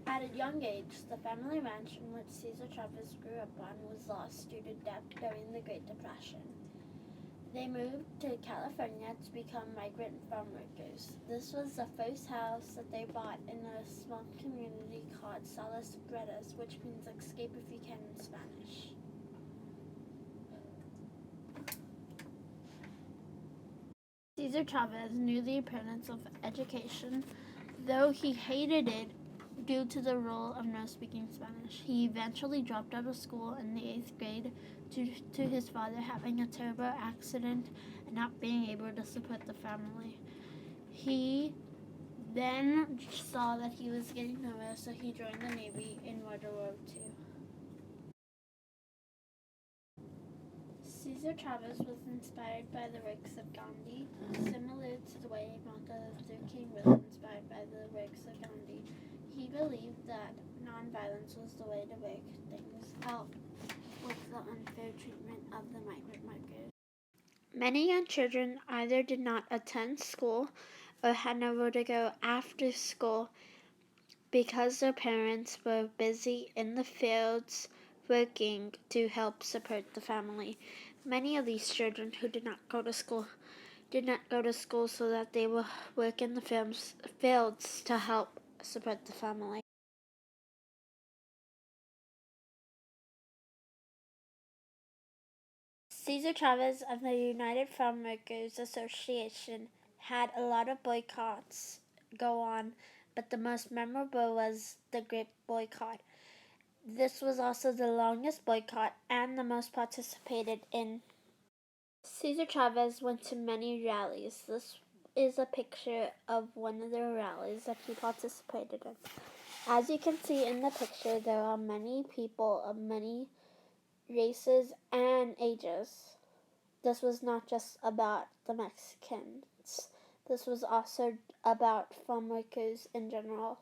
At a young age, the family ranch in which Cesar Chavez grew up on was lost due to death during the Great Depression. They moved to California to become migrant farm workers. This was the first house that they bought in a small community called Salas Bretas, which means escape if you can in Spanish. Cesar Chavez knew the importance of education, though he hated it due to the rule of no speaking Spanish. He eventually dropped out of school in the 8th grade due to his father having a terrible accident and not being able to support the family. He then saw that he was getting nowhere, so he joined the Navy in World War II. Cesar Chavez was inspired by the works of Gandhi, similar to the way Martin Luther King was inspired by the works of Gandhi. He believed that nonviolence was the way to work things out with the unfair treatment of the migrant workers. Many young children either did not attend school or had nowhere to go after school because their parents were busy in the fields working to help support the family. Many of these children who did not go to school so that they would work in the fields to help support the family. Cesar Chavez of the United Farm Workers Association had a lot of boycotts go on, but the most memorable was the Grape Boycott. This was also the longest boycott and the most participated in. Cesar Chavez went to many rallies. This is a picture of one of the rallies that he participated in. As you can see in the picture, there are many people of many races and ages. This was not just about the Mexicans. This was also about farm workers in general.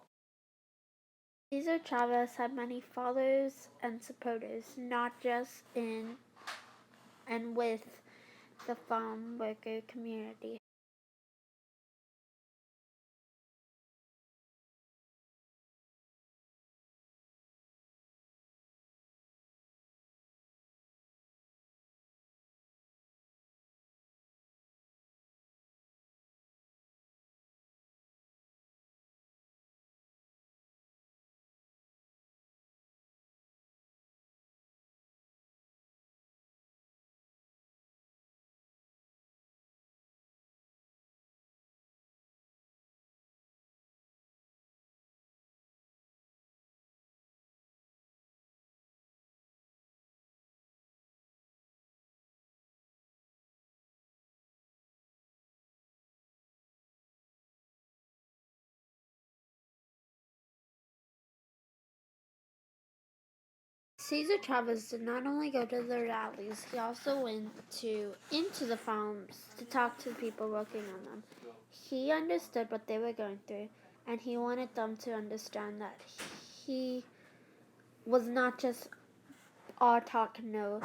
Cesar Chavez had many followers and supporters, not just in and with the farm worker community. Cesar Chavez did not only go to the rallies, he also went into the farms to talk to the people working on them. He understood what they were going through, and he wanted them to understand that he was not just all talk no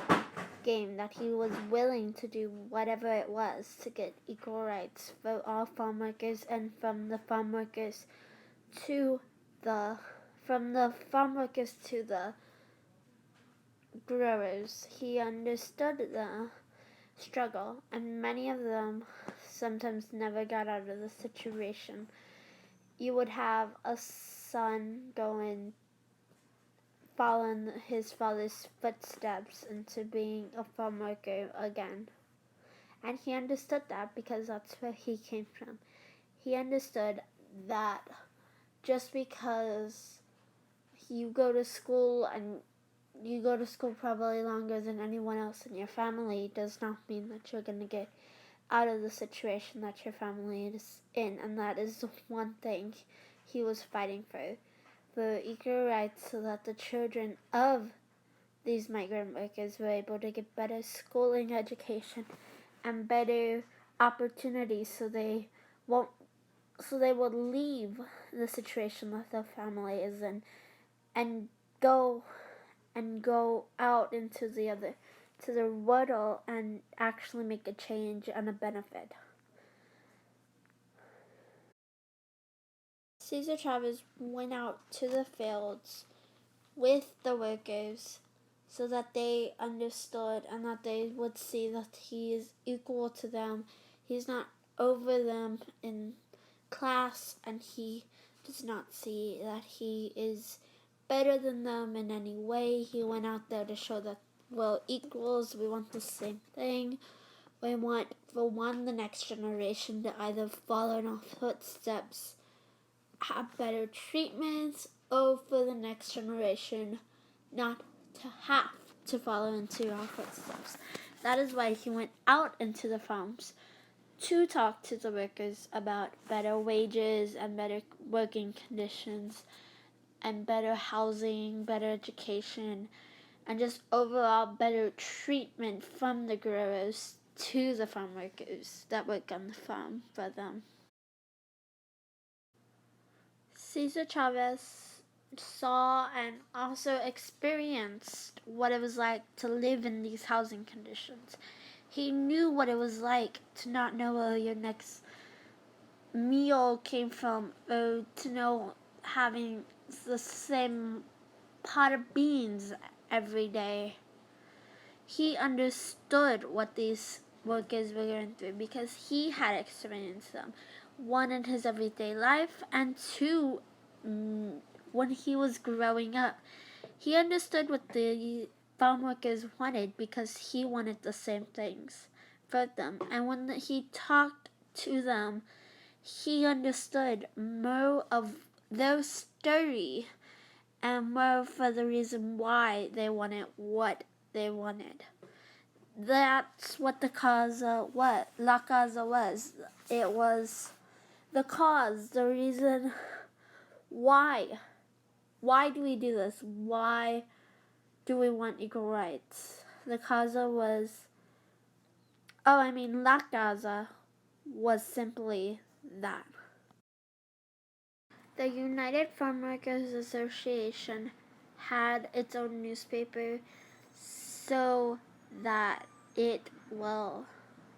game, that he was willing to do whatever it was to get equal rights for all farm workers, and from the farm workers to the growers. He understood the struggle, and many of them sometimes never got out of the situation. You would have a son follow in his father's footsteps into being a farm worker again. And he understood that because that's where he came from. He understood that just because you go to school probably longer than anyone else in your family does not mean that you're going to get out of the situation that your family is in. And that is the one thing he was fighting for equal rights, so that the children of these migrant workers were able to get better schooling education and better opportunities, so they would leave the situation that their family is in and go out into the world and actually make a change and a benefit. Cesar Chavez went out to the fields with the workers so that they understood and that they would see that he is equal to them. He's not over them in class, and he does not see that he is better than them in any way. He went out there to show that we're equals, we want the same thing. We want, for one, the next generation to either follow in our footsteps, have better treatments, or for the next generation not to have to follow into our footsteps. That is why he went out into the farms to talk to the workers about better wages and better working conditions and better housing, better education, and just overall better treatment from the growers to the farm workers that work on the farm for them. Cesar Chavez saw and also experienced what it was like to live in these housing conditions. He knew what it was like to not know where your next meal came from, or to know having the same pot of beans every day. He understood what these workers were going through because he had experienced them. One, in his everyday life, and two, when he was growing up. He understood what the farm workers wanted because he wanted the same things for them. And when he talked to them, he understood more of their story and more for the reason why they wanted what they wanted. That's what the causa was. La causa was. It was the cause, the reason why. Why do we do this? Why do we want equal rights? The causa was, La causa was simply that. The United Farm Workers Association had its own newspaper so that it will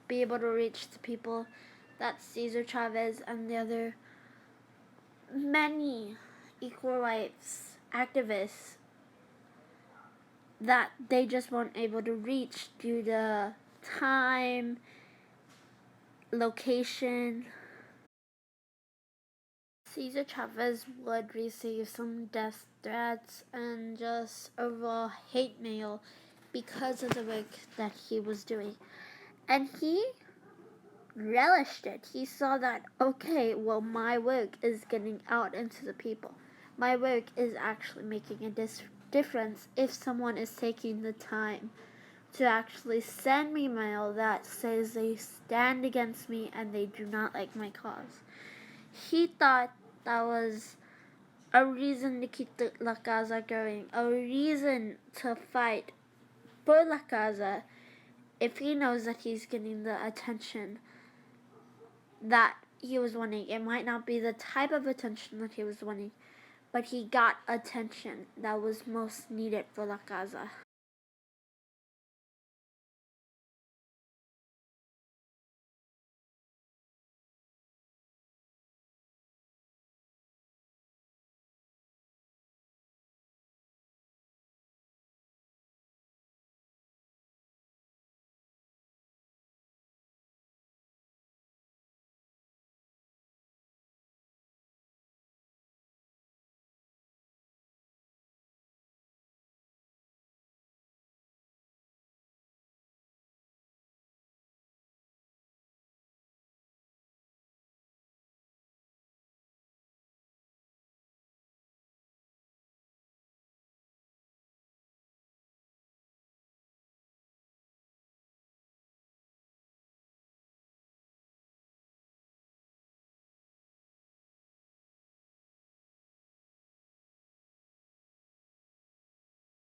be able to reach the people that Cesar Chavez and the other many equal rights activists that they just weren't able to reach due to time, location. Cesar Chavez would receive some death threats and just overall hate mail because of the work that he was doing. And he relished it. He saw that, okay, well, my work is getting out into the people. My work is actually making a difference if someone is taking the time to actually send me mail that says they stand against me and they do not like my cause. He thought that was a reason to keep the La Causa going, a reason to fight for La Causa if he knows that he's getting the attention that he was wanting. It might not be the type of attention that he was wanting, but he got attention that was most needed for La Causa.